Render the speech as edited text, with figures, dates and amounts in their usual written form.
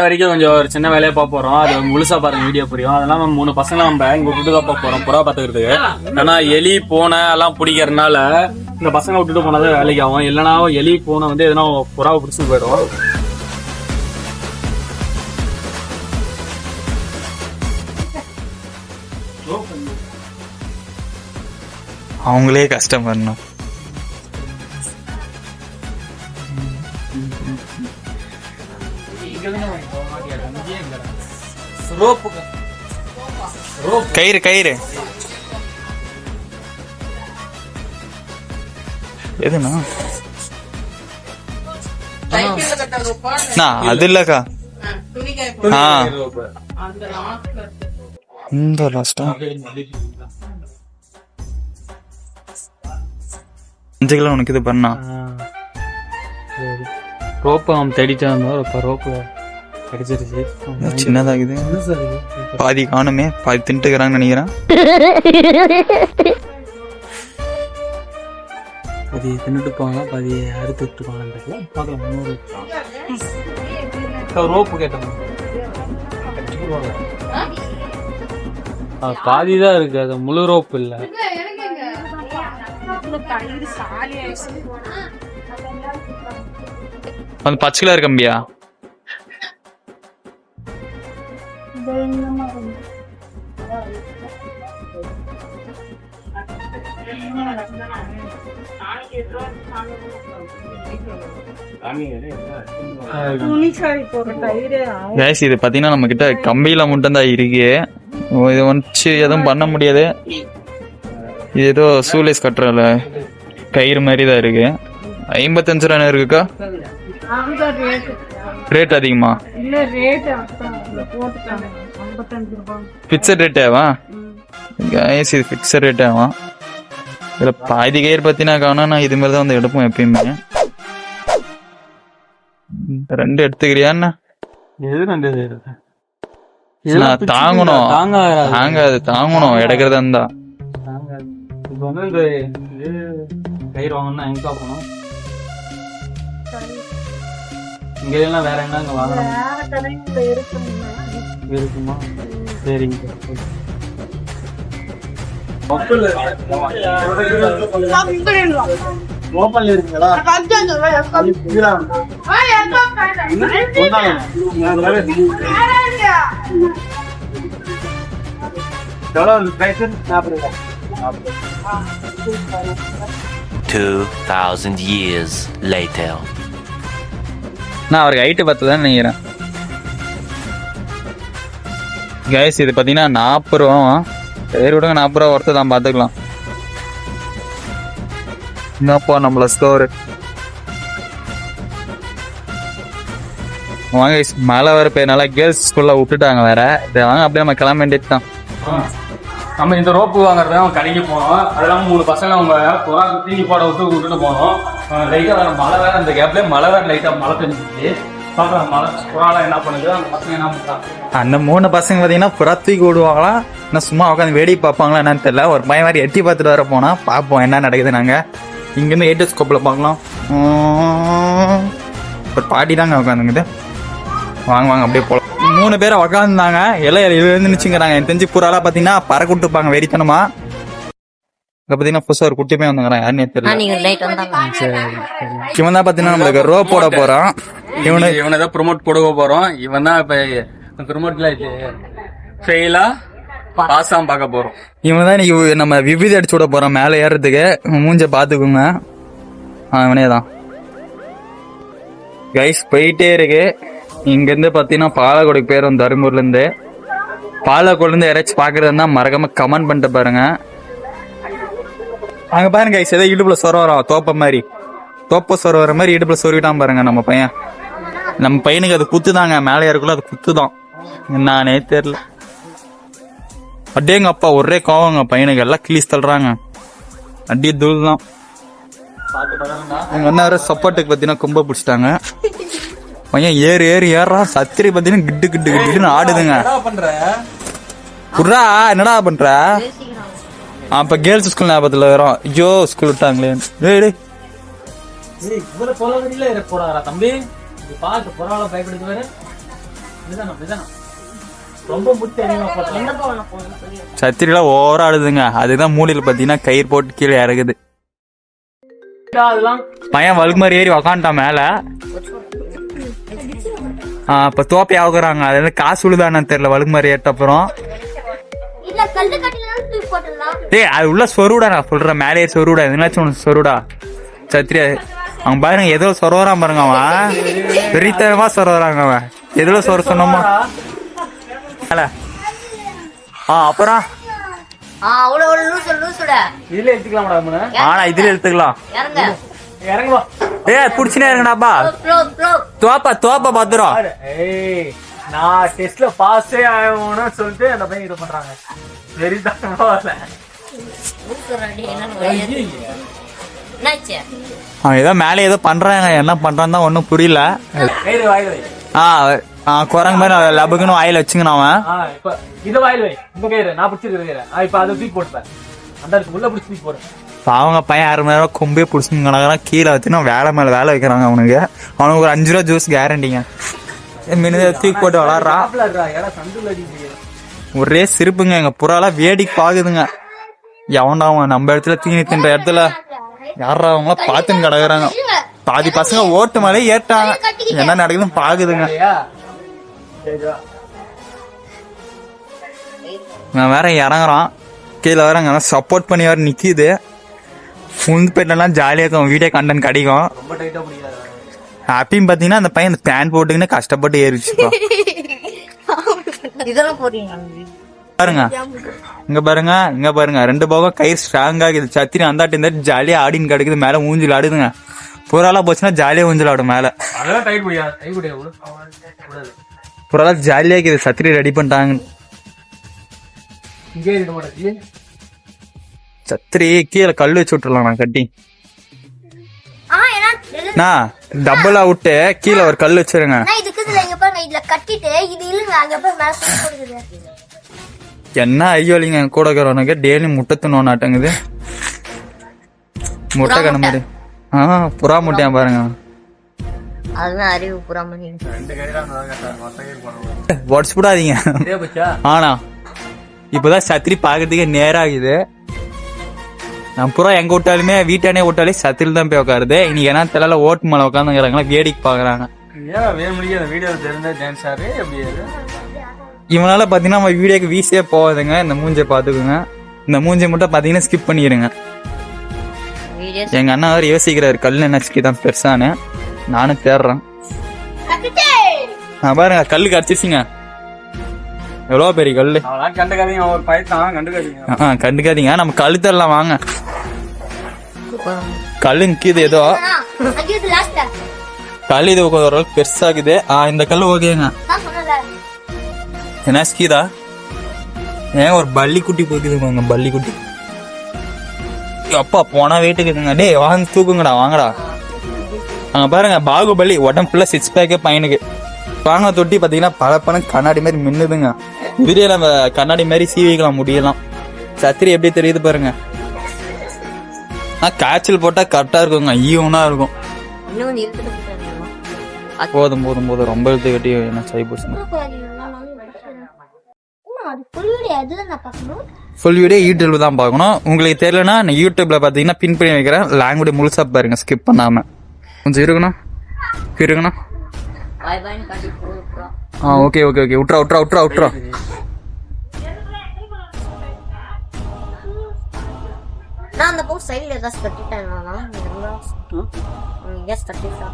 வரைக்கும் கொஞ்சம் ஒரு சின்ன வேலையை பார்க்க போறோம். அது முழுசா பாருங்க, வீடியோ புரியும். அதெல்லாம் 3 பசங்க நம்ம இங்க விட்டுட்டு தான் போறோம் புறா பாத்துக்கிறதுக்கு. ஏன்னா எலி பூனை எல்லாம் பிடிக்கிறதுனால இந்த பசங்க விட்டுட்டு போனாதான் வேலைக்கு ஆகும். இல்லைன்னா எலி பூனை வந்து எதனா புறாவை பிடிச்சிட்டு போயிடும். அவங்களே கஷ்டம் பண்ணணும். கயிறு கயிறு எதுனா அது இல்லக்கா. இந்த லாஸ்டா 5 கிலோ உனக்கு இது பண்ணா ரோப்பு அவன் தேடிட்டு வந்தோம். இப்போ ரோப்பு கிடைச்சிருச்சு. சின்னதாகுது, பாதி காணுமே, பாதி தின்ட்டுக்கிறான்னு நினைக்கிறேன். பாதி தின்னுட்டு போவாங்க, பாதி அறுத்து விட்டுருப்பாங்க. ரோப்பு கேட்டோம், பாதி தான் இருக்கு, அது முழு ரோப்பு இல்லை. அந்த பச்சை கலர் கம்பியா? இது பாத்தீங்கன்னா நம்ம கிட்ட கம்பியில மட்டும் தான் இருக்கு. இது வச்சு எதுவும் பண்ண முடியாது. இது ஏதோ சூலேஸ் கட்டுறல கயிறு மாதிரி தான் இருக்கு. 55 ரூபா இருக்குக்கா. ரேட் அதிகமா? பிக்சட் ரேட்டாவா? இது பிக்சட் ரேட்டாவா? இதுல பாதி கயிறு பத்தினா காணும். நான் இது மாதிரி தான் வந்து எடுப்போம் எப்பயுமே. 2 எடுத்துக்கிறியா? தாங்கணும், தாங்காது, தாங்கணும் எடுக்கிறதா இருந்தா. இப்போ வந்து இந்த கயிறு வாங்கணும்னா எங்க போகணும்? இங்க எல்லாம் வேற என்ன இங்க வாங்கணும் இருக்குமா? சரிங்க. ஓப்பன்ல இருக்குங்களா? எவ்வளோ பிரைஸ்? 2000 years later. நான் அவருக்கு ஹைட்டு 10 தான் நினைக்கிறேன். கைஸ் இது பார்த்தீங்கன்னா 40 ரூபா. சரி விடுங்க, 40 ரூபா ஒருத்தர் தான் பார்த்துக்கலாம். என்னப்பா நம்மள ஸ்கோரு. வாங்க கைஸ், மழை வர பேர்னால கேர்ள்ஸ் ஸ்கூல்ல விட்டுட்டாங்க வேற. இதை வாங்க அப்படியே நம்ம கிளம்ப வேண்டியது தான். நம்ம இந்த ரோப்பு வாங்குறத அவங்க கடைக்கு போனோம். அதெல்லாம் 3 பசங்க அவங்க புறா தீனி போட விட்டுட்டு போனோம். லைட்டா வேற மழை வேற, அந்த கேப்ல மழை வேற லைட்டா மழை தெரிஞ்சிச்சு. பார்க்கலாம் மழை புறாலாம் என்ன பண்ணுது, அந்த பசங்க என்ன பண்றாங்க. அந்த 3 பசங்க பார்த்தீங்கன்னா புறா தூக்கி விடுவாங்களா, இன்னும் சும்மா உட்காந்து வேடிக்கை பார்ப்பாங்களா என்னன்னு தெரியல. ஒரு பையன் மாதிரி எட்டி பார்த்துட்டு வர போனா பார்ப்போம் என்ன நடக்குது. நாங்கள் இங்கேருந்து 8 ஸ்கோப்பில் பார்க்கலாம். ஒரு பாட்டி தாங்க உட்காந்துங்கிட்டு. வாங்க வாங்க அப்படியே போகலாம். 3 பேரை உக்காந்துருந்தாங்க. எல்லாம் எழுந்துச்சுங்கிறாங்க. எனக்கு தெரிஞ்சு புறாலாம் பார்த்தீங்கன்னா பறக்க விட்டுருப்பாங்க வெறித்தனமா. இங்க பார்த்தீங்கன்னா புதுசாக ஒரு குட்டி பையன் வந்துங்கிறான். யாருன்னே தெரியல. இவன் தான் பார்த்தீங்கன்னா நம்மளுக்கு ரோ போட போறான். இவனை தான் ப்ரொமோட் போட போறோம். இவன் தான் இப்ப ப்ரொமோட்ல ஃபெயிலா பாஸாம பார்க்க போறோம். இவன் தான் இன்னைக்கு நம்ம விபீதி அடிச்சு விட போறோம் மேலே ஏறதுக்கு. மூஞ்ச பாத்துக்குங்க. இவனே தான் கைஸ். போயிட்டே இருக்கு. இங்கேருந்து பார்த்தீங்கன்னா பாலக்கோடுக்கு பேரும் தருமபுரிலேருந்து. பாலக்கோடுலேருந்து யாராச்சும் பார்க்குறதுனா மறக்காம கமெண்ட் பண்ணிட்டு பாருங்க. அங்கே பாருங்க கைஸ், ஏதோ இடுப்புல சொர வரோம். தோப்ப சொர வர மாதிரி இடுப்புல சொருவிட்டான் பாருங்க நம்ம பையன். நம்ம பையனுக்கு அது குத்துதாங்க, மேலே ஏறக்குள்ள அது குத்துதான். நானே தெரியல. அட்டேங்க அப்பா ஒரே கோவங்க பையனுக்கு. எல்லாம் கிளீஸ் தள்ளுறாங்க. அடியே தூள் தான். எங்க அண்ணா சப்போர்ட்டுக்கு பார்த்தீங்கன்னா கும்ப பிடிச்சிட்டாங்க. பையன் ஏறா சத்திரி பார்த்தீங்கன்னா கிட்டு கிட்டு கிட்டுன்னு ஆடுதுங்க. புறா என்னடா பண்ற? அப்ப கேர்ள்ஸ் ஸ்கூல் ஞாபகத்துல வரும். ஐயோ ஸ்கூல் விட்டாங்களே. இவ்வளவு போல வெளியில போறாரா தம்பி? பாத்து புறால பயப்படுது வேற. ரொம்ப முட்டு அதிகமா போட்டோம். எங்க போகணும் சொல்லி சத்திரிலாம் ஓவரா ஆடுதுங்க. அதுதான் மூலையில பாத்தீங்கன்னா கயிறு போட்டு கீழே இறங்குது. அதெல்லாம் பையன் வழுக்கு மாதிரி ஏறி உக்காந்துட்டான் மேல. இப்ப தோப்பை ஆகுறாங்க. அது வந்து காசு விழுதானு தெரியல. வழுக்கு மாதிரி ஏற்ற அப்புறம் இல்ல கல்லு கட்டினாலும் தூக்கி போட்டுடலாம். டேய் அது உள்ள சொருடா, நான் சொல்றேன். மேலே சொருடா, எதுனாச்சும் ஒன்று சொருடா. சத்திரியா அவன் பாருங்க ஏதோ சொருவறான் பாருங்க. அவன் வெறித்தனமா சொருவறாங்க. அவன் எதுல சொர சொன்னோமா அப்புறம் அவ்வளவு லூசுடா. இதுல எடுத்துக்கலாம்டா அம்மனே. ஆனா இதுல எடுத்துக்கலாம். இறங்க இறங்குவா. ஏய் புடிச்சுனே இறங்கடாப்பா. தோப்பா பத்திரம். ஏய் நான் டெஸ்ட்ல பாஸே ஆகணும்னு சொல்லிட்டு அந்த பையன் இது பண்றாங்க. வெறித்தனமா வரல. என்னாச்சு? அவன் ஏதோ மேலே ஏதோ பண்றாங்க. என்ன பண்றான்னு தான் ஒன்னும் புரியல. கயிறு வாயில வை. குரங்கு மாதிரி லபுக்குன்னு வாயில வச்சுக்கணும் அவன். இப்ப இது வாயில வை. இந்த கயிறு நான் பிடிச்சிருக்கிற கயிறு. இப்ப அதை தூக்கி போட்டுப்பேன். அந்த உள்ள பிடிச்சி தூக்கி போடு. அவங்க பையன் 6 மணி நேரம் கொம்பே பிடிச்சுன்னு கிடக்குறான். கீழே வச்சுன்னா வேலை மேல வேலை வைக்கிறாங்க அவனுக்கு. அவனுக்கு ஒரு 5 ரூபா ஜூஸ் கேரண்டிங்க. மீன் தூக்கி போட்டு விளாடுறான். ஒரே சிரிப்புங்க. எங்க புறாலாம் வேடிக்கை பாக்குதுங்க. எவன்டா அவன் நம்ம இடத்துல தீனி தின்ற இடத்துல யாரா அவங்களாம் பாத்துன்னு கிடக்குறாங்க. பாதி பசங்க ஓட்டு மேலே ஏற்றாங்க. என்ன நடக்குதுன்னு பாக்குதுங்க. நான் வேற இறங்குறான். கீழே வேற அங்க சப்போர்ட் பண்ணி வேற நிக்குது. முன்பேட்டெல்லாம் ஜாலியா இருக்கும். வீடியோ கண்டென்ட் கிடைக்கும். ரொம்ப டைட்டா பிடிக்காது. அப்பயும் பாத்தீங்கன்னா அந்த பையன் அந்த பேண்ட் போட்டுக்கின்னு கஷ்டப்பட்டு ஏறிச்சு. இதெல்லாம் போறீங்க பாருங்க இங்க பாருங்க, இங்க பாருங்க. 2 பக்கம் கயிறு ஸ்ட்ராங் ஆகுது. சத்திரி அந்தாட்டி இந்த ஜாலியா ஆடின்னு கிடக்குது. மேல ஊஞ்சல் ஆடுதுங்க. புறாலாம் போச்சுன்னா ஜாலியா ஊஞ்சல் ஆடும் மேல. அதெல்லாம் டைட் பிடிக்காது. டைட் பிடிக்காது. புறாலாம் ஜாலியா இருக்குது. சத்திரி ரெடி பண்ணிட்டாங்க. இங்கே இருக்க மாட்டேங்குது. சத்திரி கீழே கல் வச்சு விட்டுறலாம். நான் கட்டி நான் டபுளா விட்டு கீழே ஒரு கல் வச்சிருங்க. இதுல கட்டிட்டு இது இல்லங்க அங்க போய் மேல தூக்கி போடுறது. என்ன ஐயோலிங்க கூட இருக்கிறவனுக்கு டெய்லி முட்டை தின்னோம் நாட்டங்குது. முட்டை கண்ண மாதிரி புறா முட்டையா பாருங்க. அதுதான் அறிவு புறாமணி. உடச்சு விடாதீங்க. ஆனா இப்பதான் சத்திரி பாக்குறதுக்கு நேராகுது. நான் புறா எங்க விட்டாலுமே வீட்டானே விட்டாலே சத்திரில் தான் போய் உட்காருது. இன்னைக்கு என்ன தெரியல ஓட்டு மேல உட்காந்துங்கிறாங்களா வேடிக்கை பாக்குறாங்க. இவனால பாத்தீங்கன்னா நம்ம வீடியோக்கு வீசியே போவாதுங்க. இந்த மூஞ்சை பாத்துக்குங்க. இந்த மூஞ்சை மட்டும் பாத்தீங்கன்னா ஸ்கிப் பண்ணிடுங்க. எங்க அண்ணா அவர் யோசிக்கிறாரு கல் என்ன தான் பெருசானு. நானும் தேடுறேன். பாருங்க கல்லு கடிச்சிருச்சுங்க. எவ்வளவு பெரிய கல்லு. கண்டுக்காதீங்க. நம்ம கழுத்தெல்லாம் வாங்க. கல்லு நிக்குது ஏதோ. கல் இது ஓரளவுக்கு பெருசாகுது. இந்த கல்லு ஓகேங்க. என்ன ஸ்கீதா ஏன் ஒரு பள்ளி குட்டி போக்குதுங்க. பள்ளி குட்டி அப்பா போனா வெயிட்டுக்குதுங்க. டே வாங்க தூக்குங்கடா வாங்கடா. அங்க பாருங்க பாகுபலி உடம்பு ஃபுல்லா 6 பேக்கே பையனுக்கு. வாங்க தொட்டி பாத்தீங்கன்னா பல பணம் கண்ணாடி மாதிரி மின்னுதுங்க. இதுலயே நம்ம கண்ணாடி மாதிரி சீவிக்கலாம் முடியலாம். சத்திரி எப்படி தெரியுது பாருங்க. காய்ச்சல் போட்டா கரெக்டா இருக்குங்க. ஈவனா இருக்கும். போதும் போதும் போதும் ரொம்ப எழுத்து கட்டி என்ன சை போச்சுங்க. ஃபுல் வீடியோ யூடியூப்ல தான் பார்க்கணும். உங்களுக்கு தெரியலன்னா நான் யூடியூப்ல பாத்தீங்கன்னா பின் பண்ணி வைக்கிறேன். லாங்குவேஜ் முழுசா பாருங்க ஸ்கிப் பண்ணாம. கொஞ்சம் இருக்கணும். ஓகே ஓகே ஓகே விட்றா. நான் அந்த பக்கம் சைடுல ஏதாவது கட்டிட்டேன். கட்டிட்டேன்.